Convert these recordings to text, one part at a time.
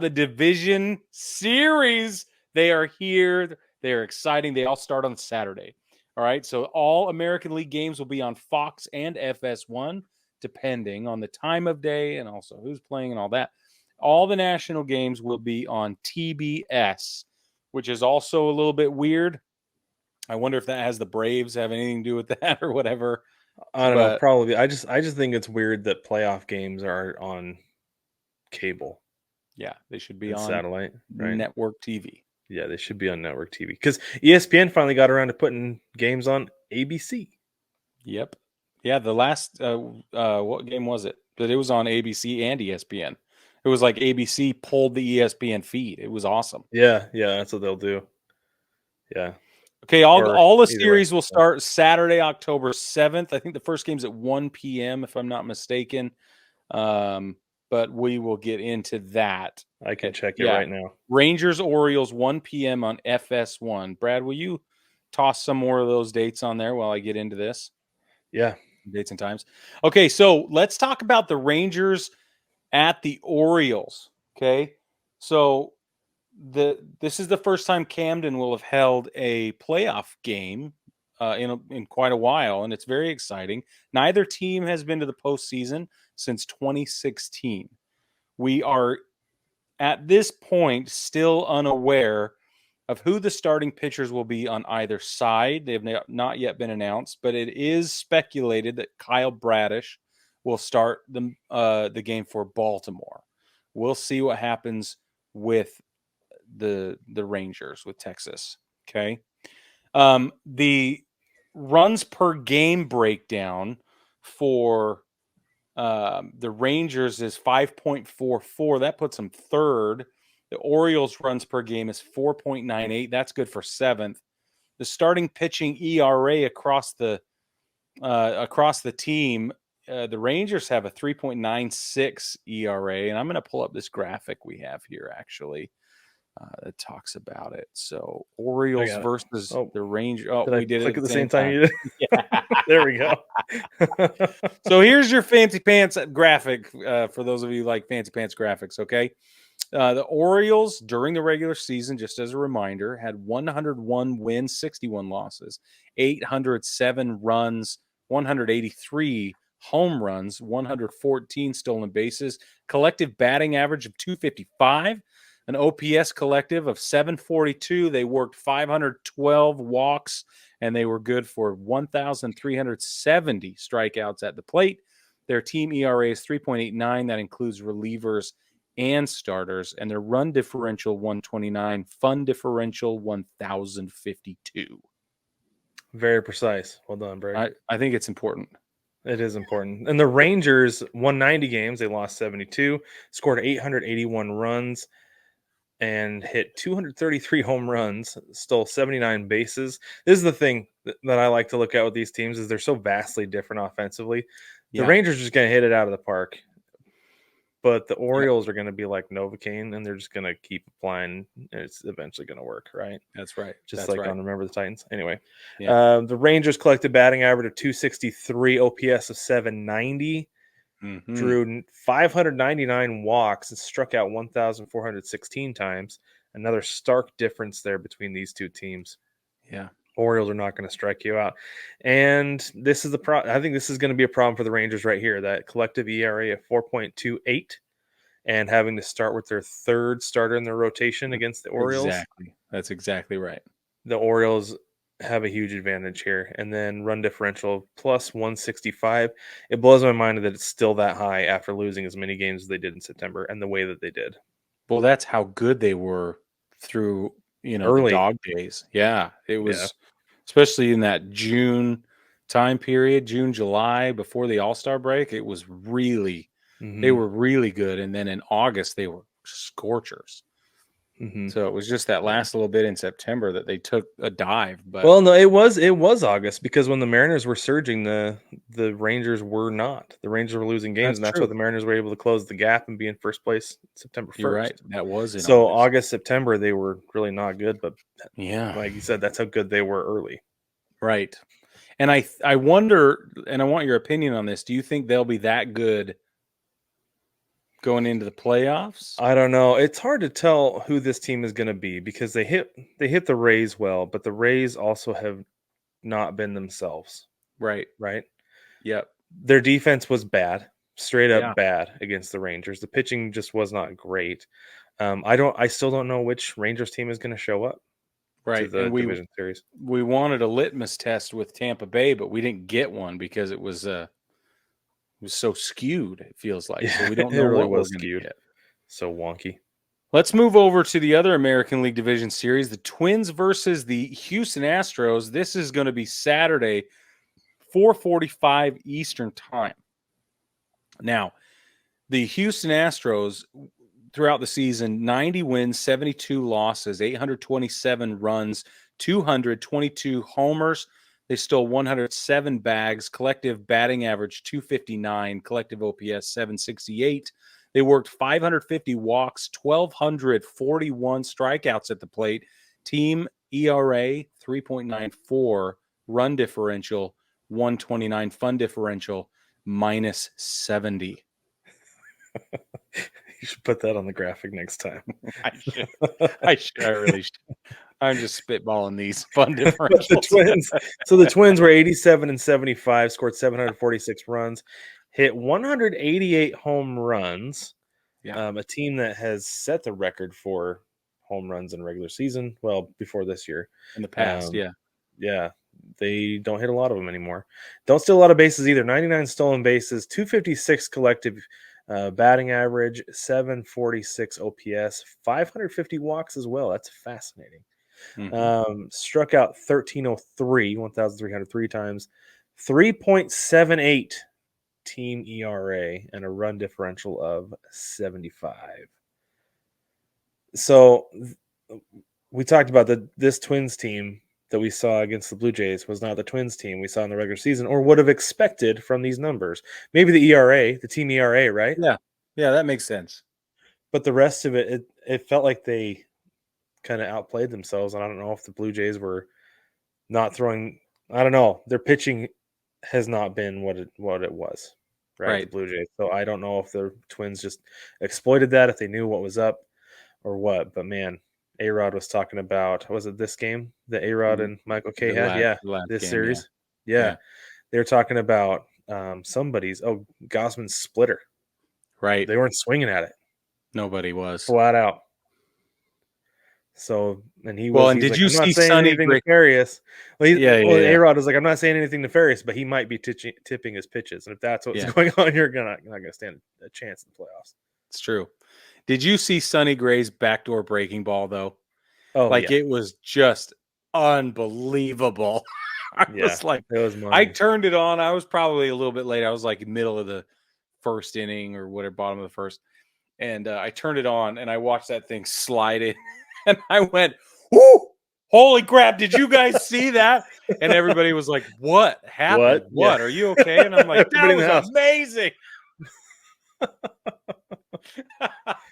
the division series. They are here. They are exciting. They all start on Saturday. All right. So all American League games will be on Fox and FS1, depending on the time of day and also who's playing and all that. All the national games will be on TBS, which is also a little bit weird. I wonder if that has the Braves have anything to do with that or whatever. I don't know. But Probably. I just think it's weird that playoff games are on cable yeah, they should be and on satellite, right? network TV. Yeah, they should be on network TV because ESPN finally got around to putting games on ABC. Yep. Yeah, the last what game was it? But it was on ABC and ESPN. It was like ABC pulled the ESPN feed. It was awesome. Yeah, that's what they'll do. Yeah, Okay, or all the either way. series will start Saturday, October 7th. I think the first game's at 1 p.m. if I'm not mistaken. But we will get into that. I can check it Yeah. right now. Rangers Orioles 1 p.m. on FS1. Brad, will you toss some more of those dates on there while I get into this? Yeah. Dates and times. Okay, so let's talk about the Rangers at the Orioles. Okay, so this is the first time Camden will have held a playoff game in quite a while, and it's very exciting. Neither team has been to the postseason since 2016. We are at this point still unaware of who the starting pitchers will be on either side. They have not yet been announced, but it is speculated that Kyle Bradish will start the game for Baltimore. We'll see what happens with the Rangers with Texas. Okay. The runs per game breakdown for the Rangers is 5.44. That puts them third. The Orioles runs per game is 4.98. That's good for seventh. The starting pitching ERA across the team, the Rangers have a 3.96 ERA, and I'm going to pull up this graphic we have here actually that talks about it. So Orioles versus the Rangers. Oh, did I we did click it at the same time time. you did? Yeah. There we go. So here's your fancy pants graphic for those of you who like fancy pants graphics. Okay. The Orioles during the regular season, just as a reminder, had 101 wins, 61 losses, 807 runs, 183 home runs, 114 stolen bases, collective batting average of 255, an OPS collective of 742. They worked 512 walks, and they were good for 1,370 strikeouts at the plate. Their team ERA is 3.89. That includes relievers and starters, and their run differential 129, fun differential 1,052. Very precise. Well done, Brig. I think it's important. It is important. And the Rangers won 90 games. They lost 72, scored 881 runs, and hit 233 home runs, stole 79 bases. This is the thing that I like to look at with these teams is they're so vastly different offensively. The Rangers are just going to hit it out of the park. But the Orioles are going to be like Novocaine, and they're just going to keep applying. And it's eventually going to work, right? That's right. Just like on Remember the Titans. Anyway, Yeah. the Rangers collected batting average of 263, OPS of 790, drew 599 walks, and struck out 1,416 times. Another stark difference there between these two teams. Yeah. Orioles are not going to strike you out. And this is the problem. I think this is going to be a problem for the Rangers right here. That collective ERA of 4.28 and having to start with their third starter in their rotation against the Orioles. Exactly. That's exactly right. The Orioles have a huge advantage here. And then run differential plus 165. It blows my mind that it's still that high after losing as many games as they did in September and the way that they did. Well, that's how good they were through, Early. the dog days. Yeah. It was especially in that June time period, June, July, before the All-Star break, it was really, they were really good. And then in August, they were scorchers. So it was just that last little bit in September that they took a dive. But well, no, it was August because when the Mariners were surging, the Rangers were not. The Rangers were losing games, and that's why the Mariners were able to close the gap and be in first place September 1st. You're right. That was in August, September, they were really not good. But yeah, like you said, that's how good they were early. Right. And I wonder, and I want your opinion on this. Do you think they'll be that good going into the playoffs. I don't know. It's hard to tell who this team is going to be because they hit the Rays well, but the Rays also have not been themselves, Right. right? Yep. Their defense was bad, straight Yeah. up bad against the Rangers. The pitching just was not great. I still don't know which Rangers team is going to show up to Right. the And division series. we wanted a litmus test with Tampa Bay, but we didn't get one because it was so skewed. It feels like so we don't It know really what we're was going to skewed. get. So wonky. Let's move over to the other American League Division series, the Twins versus the Houston Astros. This is going to be Saturday, 4:45 Eastern Time. Now, the Houston Astros throughout the season, 90 wins, 72 losses, 827 runs, 222 homers. They stole 107 bags, collective batting average 259, collective OPS 768. They worked 550 walks, 1,241 strikeouts at the plate. Team ERA 3.94, run differential 129, fun differential minus 70. You should put that on the graphic next time. I should. I really should. I'm just spitballing these fun But differentials. the Twins were 87 and 75, scored 746 runs, hit 188 home runs. Yeah. A team that has set the record for home runs in regular season. Well, before this year. In the past, yeah. Yeah. They don't hit a lot of them anymore. Don't steal a lot of bases either. 99 stolen bases, 256 collective batting average, 746 OPS, 550 walks as well. That's fascinating. Struck out 1,303, 1,303 times, 3.78 team ERA, and a run differential of 75. So we talked about this Twins team that we saw against the Blue Jays was not the Twins team we saw in the regular season or would have expected from these numbers. Maybe the ERA, the team ERA, right? Yeah. Yeah, that makes sense. But the rest of it felt like they kind of outplayed themselves. And I don't know if the Blue Jays were not throwing. I don't know. Their pitching has not been what it was, right? Right. The Blue Jays. So I don't know if the Twins just exploited that, if they knew what was up or what. But man, A-Rod was talking about, was it this game that A-Rod and Michael K had? Yeah, last this game, series. Yeah. Yeah. They were talking about Gosman's splitter. Right. They weren't swinging at it. Nobody was. Flat out. So, and he was. Well, and he's did like, you I'm not see saying Sonny anything Gray? nefarious. Well, Yeah. A-Rod was like, I'm not saying anything nefarious, but he might be tipping his pitches, and if that's what's Yeah. going on, you're not gonna stand a chance in the playoffs. It's true. Did you see Sonny Gray's backdoor breaking ball though? Oh, Like yeah. it was just unbelievable. I was like, it was money. I turned it on. I was probably a little bit late. I was like middle of the first inning or whatever, bottom of the first. And I turned it on and I watched that thing slide in. And I went, "Whoo! Holy crap, did you guys see that?" And everybody was like, "What happened? What? Yeah. Are you okay?" And I'm like, Everybody in the "That house. was amazing."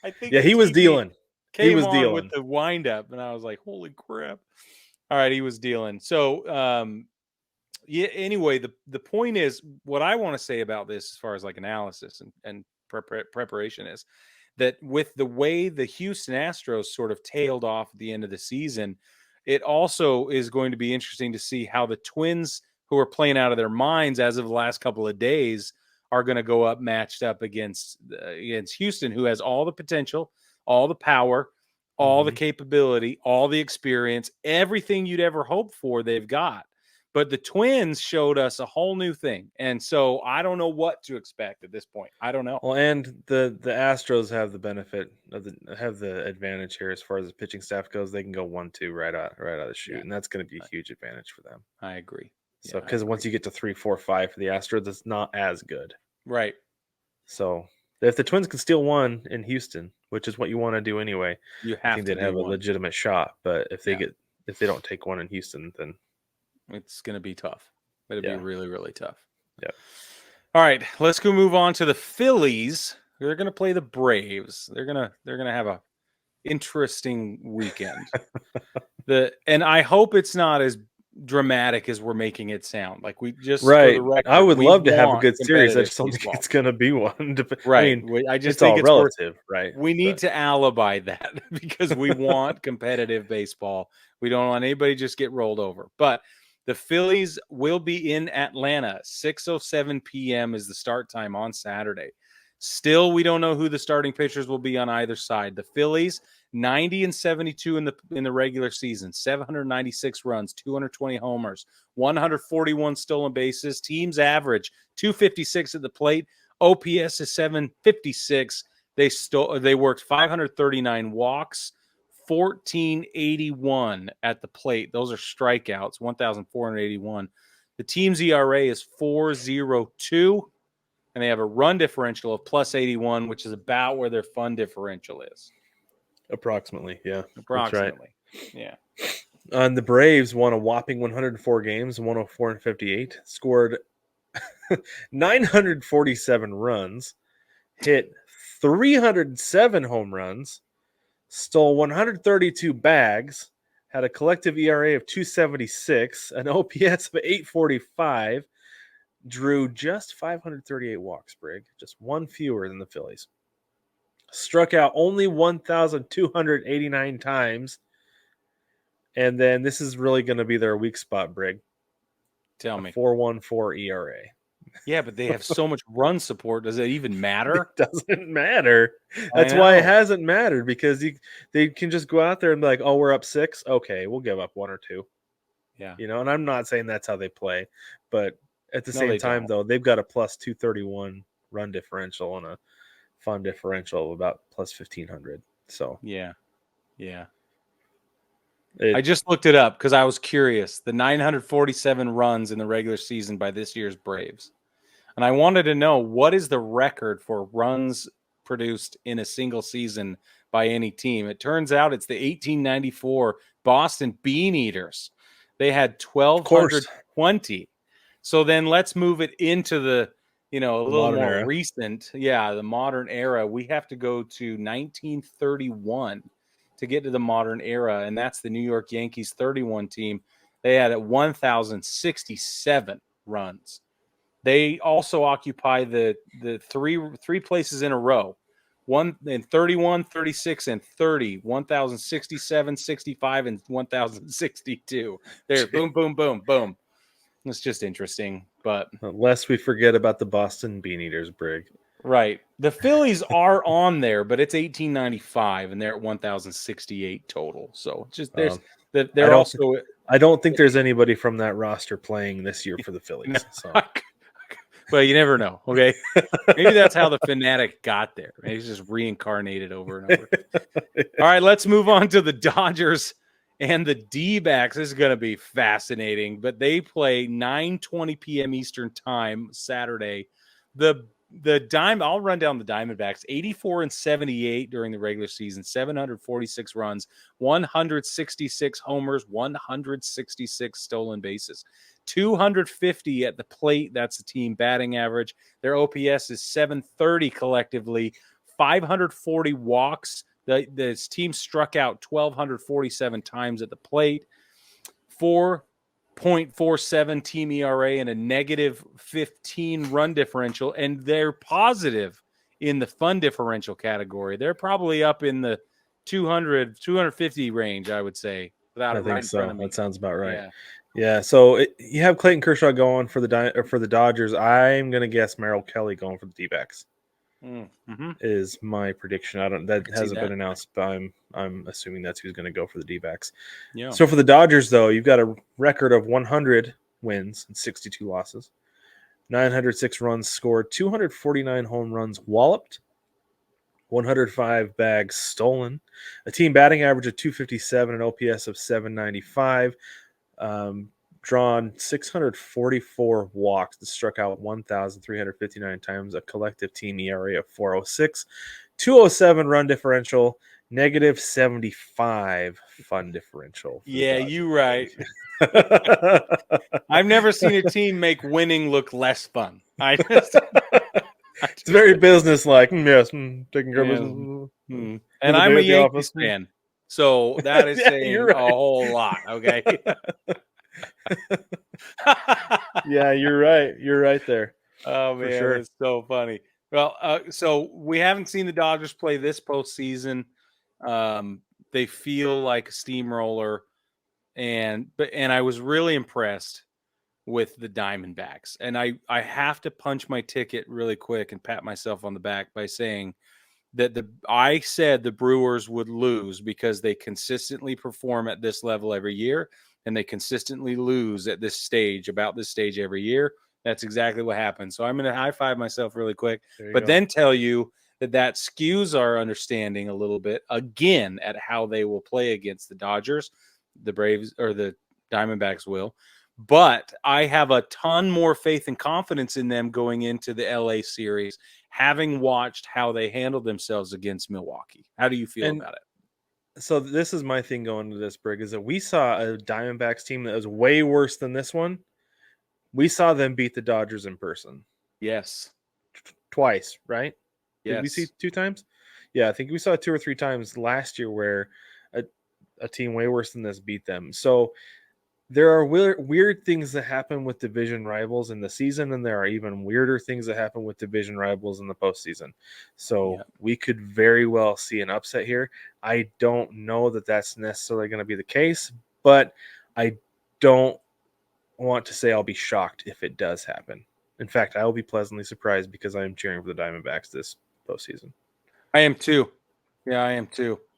I think Yeah, the he was TV dealing. Came He was on dealing. with the wind up, and I was like, "Holy crap!" All right, he was dealing. So, yeah. Anyway, the point is, what I want to say about this, as far as like analysis and preparation, is that with the way the Houston Astros sort of tailed off at the end of the season, it also is going to be interesting to see how the Twins, who are playing out of their minds as of the last couple of days, are going to go up matched up against Houston, who has all the potential, all the power, all the capability, all the experience, everything you'd ever hope for, they've got. But the Twins showed us a whole new thing. And so I don't know what to expect at this point. I don't know. Well, and the Astros have the benefit of the advantage here as far as the pitching staff goes. They can go 1-2 right out of the chute, and that's going to be a huge advantage for them. I agree. So, because once you get to 3, 4, 5 for the Astros, it's not as good. Right. So, if the Twins can steal one in Houston, which is what you want to do anyway, I think they'd have a legitimate shot. But if they don't take one in Houston, then it's going to be tough. It'll be really, really tough. Yeah. All right, let's go move on to the Phillies. They're going to play the Braves. They're going to have a interesting weekend. And I hope it's not as dramatic as we're making it sound. Like, we just for the Right. I record, would we love to have a want good series. I competitive just don't think baseball. it's going to be one. I Right. mean, I just it's think all it's worth. relative, right? We need But to alibi that because we want competitive baseball. We don't want anybody just get rolled over. But the Phillies will be in Atlanta. 6:07 p.m. is the start time on Saturday. Still, we don't know who the starting pitchers will be on either side. The Phillies, 90 and 72 in the regular season, 796 runs, 220 homers, 141 stolen bases. Teams average 256 at the plate. OPS is 756. They worked 539 walks, 1481 at the plate. Those are strikeouts, 1,481. The team's ERA is 4.02, and they have a run differential of plus 81, which is about where their fun differential is. approximately, yeah. Approximately. That's right. Yeah. And the Braves won a whopping 104 games, 104 and 58, scored 947 runs, hit 307 home runs, stole 132 bags, had a collective ERA of 276, an OPS of 845, drew just 538 walks, Brig, just one fewer than the Phillies. Struck out only 1,289 times. And then this is really going to be their weak spot, Brig. Tell me. 4.14 ERA. Yeah, but they have so much run support. Does it even matter? It doesn't matter. That's why it hasn't mattered, because they can just go out there and be like, oh, we're up 6. Okay, we'll give up 1 or 2. Yeah. And I'm not saying that's how they play, but at the same time, don't. though, they've got a plus 231 run differential and a fun differential of about plus 1,500. So yeah. I just looked it up because I was curious. The 947 runs in the regular season by this year's Braves. And I wanted to know, what is the record for runs produced in a single season by any team? It turns out it's the 1894 Boston Bean Eaters. They had 1,220. So then let's move it into the, a little more era. recent. Yeah, the modern era. We have to go to 1931 to get to the modern era. And that's the New York Yankees 31 team. They had 1,067 runs. They also occupy the three places in a row. One in 31, 36, and 30, 1,067, 65, and 1,062. There, boom, boom, boom, boom. It's just interesting, but lest we forget about the Boston Bean Eaters, Brig. Right. The Phillies are on there, but it's 1895, and they're at 1,068 total. So just they're also. I don't think there's anybody from that roster playing this year for the Phillies. So. But you never know. Okay, maybe that's how the Fanatic got there. Maybe he's just reincarnated over and over. All right, let's move on to the Dodgers and the D-backs. This is going to be fascinating. But they play 9:20 p.m. Eastern time Saturday. I'll run down the Diamondbacks. 84 and 78 during the regular season. 746 runs, 166 homers, 166 stolen bases. 250 at the plate. That's the team batting average. Their OPS is 730 collectively. 540 walks. This team struck out 1,247 times at the plate. 4.47 team ERA and a negative 15 run differential. And they're positive in the fun differential category. They're probably up in the 200, 250 range, I would say. I think so. That sounds about right. Yeah. So you have Clayton Kershaw going for the Dodgers. I'm going to guess Merrill Kelly going for the D-backs. Mm-hmm. Is my prediction. That hasn't been announced, but I'm assuming that's who's going to go for the D-backs. Yeah. So for the Dodgers, though, you've got a record of 100 wins and 62 losses, 906 runs scored, 249 home runs walloped, 105 bags stolen, a team batting average of 257, an OPS of 795. Drawn 644 walks, struck out 1,359 times, a collective team ERA of 4.06, 207 run differential, negative 75 fun differential. Yeah, you right. I've never seen a team make winning look less fun. It's very business-like. Yes, taking care of business. And I'm a Yankees fan, so that is saying a whole lot. Okay. Yeah, you're right. You're right there Oh for man, sure. that's so funny. Well, so we haven't seen the Dodgers play this postseason. Um, they feel like a steamroller, and I was really impressed with the Diamondbacks. And I have to punch my ticket really quick and pat myself on the back by saying that I said the Brewers would lose because they consistently perform at this level every year and they consistently lose at this stage, about this stage every year. That's exactly what happened. So I'm going to high five myself really quick, There you but go. then tell you that skews our understanding a little bit again at how they will play against the Dodgers, the Braves, or the Diamondbacks will. But I have a ton more faith and confidence in them going into the LA series, having watched how they handled themselves against Milwaukee. How do you feel And about it? so this is my thing going to this, Brig, is that we saw a Diamondbacks team that was way worse than this one. We saw them beat the Dodgers in person Yes. twice, right? Did we see Yes. 2 times? Yeah, I think we saw 2 or 3 times last year where a, a team way worse than this beat them. So there are weird things that happen with division rivals in the season, and there are even weirder things that happen with division rivals in the postseason. So Yeah. we could very well see an upset here. I don't know that that's necessarily going to be the case, but I don't want to say I'll be shocked if it does happen. In fact, I will be pleasantly surprised because I am cheering for the Diamondbacks this postseason. I am too. Yeah, I am too.